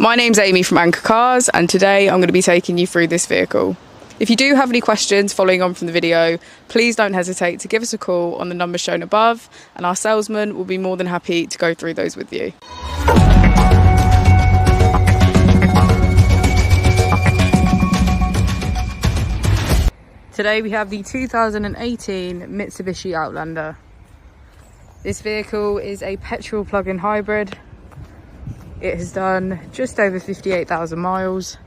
My name's Amy from Anchor Cars, and today I'm going to be taking you through this vehicle. If you do have any questions following on from the video, please don't hesitate to give us a call on the number shown above, and our salesman will be more than happy to go through those with you. Today we have the 2018 Mitsubishi Outlander. This vehicle is a petrol plug-in hybrid. It has done just over 58,000 miles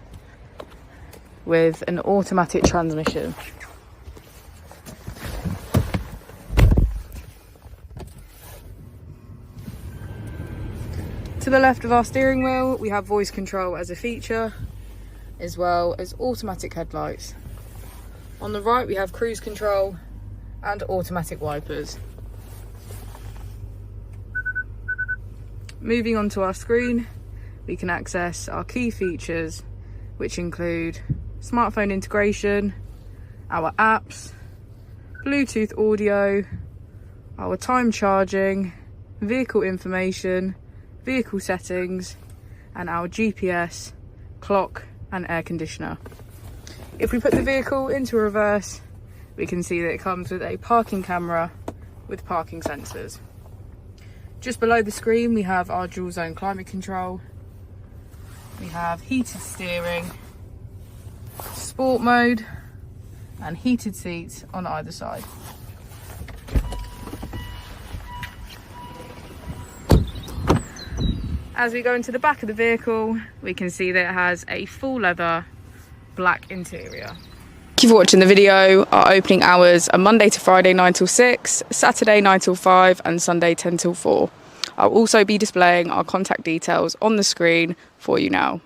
with an automatic transmission. To the left of our steering wheel, we have voice control as a feature, as well as automatic headlights. On the right, we have cruise control and automatic wipers. Moving on to our screen, we can access our key features, which include smartphone integration, our apps, Bluetooth audio, our time charging, vehicle information, vehicle settings, and our GPS, clock and air conditioner. If we put the vehicle into reverse, we can see that it comes with a parking camera with parking sensors. Just below the screen, we have our dual zone climate control. We have heated steering, sport mode, and heated seats on either side. As we go into the back of the vehicle, we can see that it has a full leather black interior. Thank you for watching the video. Our opening hours are Monday to Friday 9 till 6, Saturday 9 till 5 and Sunday 10 till 4. I'll also be displaying our contact details on the screen for you now.